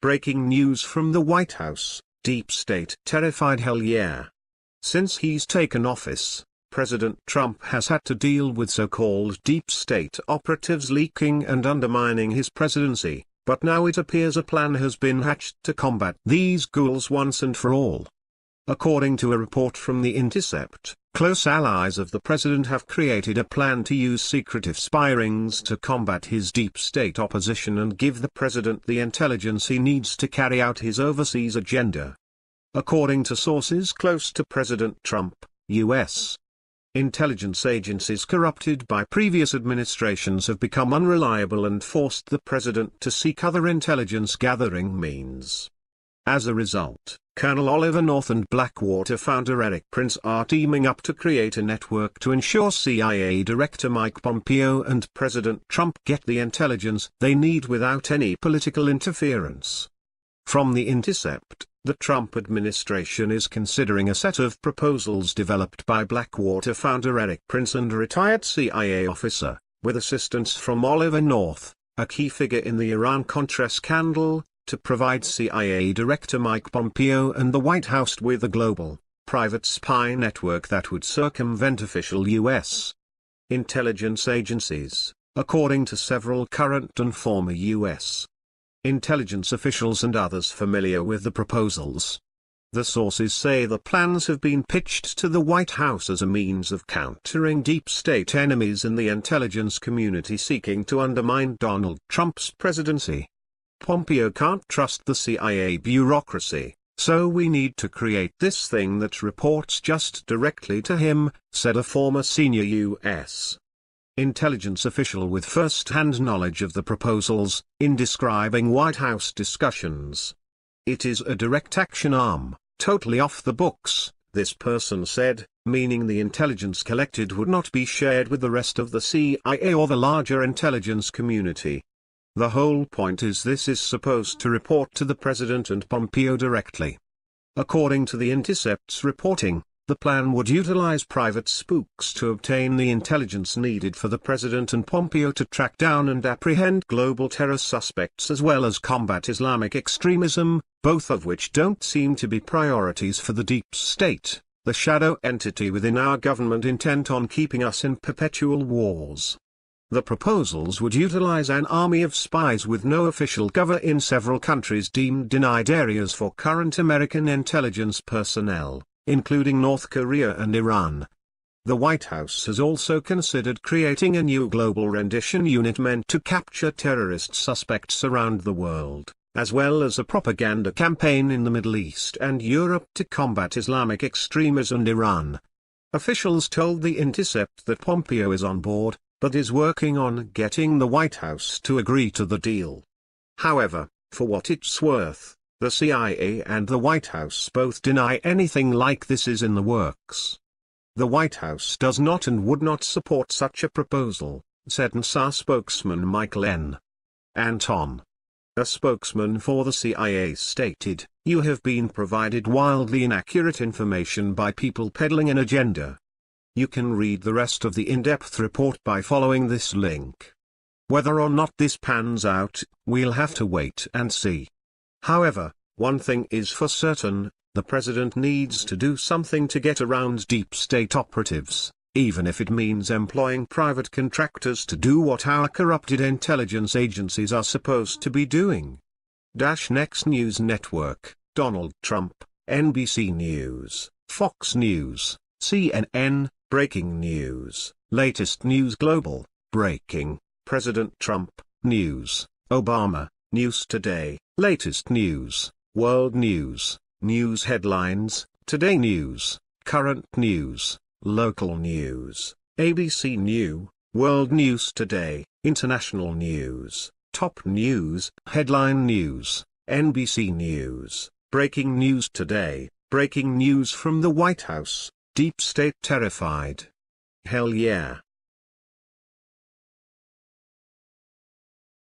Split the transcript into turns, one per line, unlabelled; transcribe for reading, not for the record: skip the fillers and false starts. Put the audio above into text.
breaking news from the White House, deep state terrified. Hell yeah. Since he's taken office, President Trump has had to deal with so-called deep state operatives leaking and undermining his presidency, but now it appears a plan has been hatched to combat these ghouls once and for all. According to a report from the Intercept, close allies of the president have created a plan to use secretive spy rings to combat his deep state opposition and give the president the intelligence he needs to carry out his overseas agenda. According to sources close to President Trump, U.S. intelligence agencies corrupted by previous administrations have become unreliable and forced the president to seek other intelligence gathering means. As a result, Colonel Oliver North and Blackwater founder Erik Prince are teaming up to create a network to ensure CIA Director Mike Pompeo and President Trump get the intelligence they need without any political interference. From the Intercept, the Trump administration is considering a set of proposals developed by Blackwater founder Erik Prince and a retired CIA officer, with assistance from Oliver North, a key figure in the Iran-Contra scandal, to provide CIA Director Mike Pompeo and the White House with a global, private spy network that would circumvent official U.S. intelligence agencies, according to several current and former U.S. intelligence officials and others familiar with the proposals. The sources say the plans have been pitched to the White House as a means of countering deep state enemies in the intelligence community seeking to undermine Donald Trump's presidency. Pompeo can't trust the CIA bureaucracy, so we need to create this thing that reports just directly to him, said a former senior U.S. intelligence official with first-hand knowledge of the proposals, in describing White House discussions. It is a direct action arm, totally off the books, this person said, meaning the intelligence collected would not be shared with the rest of the CIA or the larger intelligence community. The whole point is this is supposed to report to the president and Pompeo directly. According to the Intercept's reporting, the plan would utilize private spooks to obtain the intelligence needed for the president and Pompeo to track down and apprehend global terror suspects as well as combat Islamic extremism, both of which don't seem to be priorities for the deep state, the shadow entity within our government intent on keeping us in perpetual wars. The proposals would utilize an army of spies with no official cover in several countries deemed denied areas for current American intelligence personnel, including North Korea and Iran. The White House has also considered creating a new global rendition unit meant to capture terrorist suspects around the world, as well as a propaganda campaign in the Middle East and Europe to combat Islamic extremism and Iran. Officials told The Intercept that Pompeo is on board, but is working on getting the White House to agree to the deal. However, for what it's worth, the CIA and the White House both deny anything like this is in the works. The White House does not and would not support such a proposal, said NSA spokesman Michael N. Anton. A spokesman for the CIA stated, "You have been provided wildly inaccurate information by people peddling an agenda." You can read the rest of the in-depth report by following this link. Whether or not this pans out, we'll have to wait and see. However, one thing is for certain, the president needs to do something to get around deep state operatives, even if it means employing private contractors to do what our corrupted intelligence agencies are supposed to be doing. Next News Network, Donald Trump, NBC News, Fox News, CNN, Breaking News, Latest News Global, Breaking, President Trump, News, Obama, News Today, Latest News, World News, News Headlines, Today News, Current News, Local News, ABC News, World News Today, International News, Top News, Headline News, NBC News, Breaking News Today, Breaking News from the White House, Deep State terrified. Hell yeah.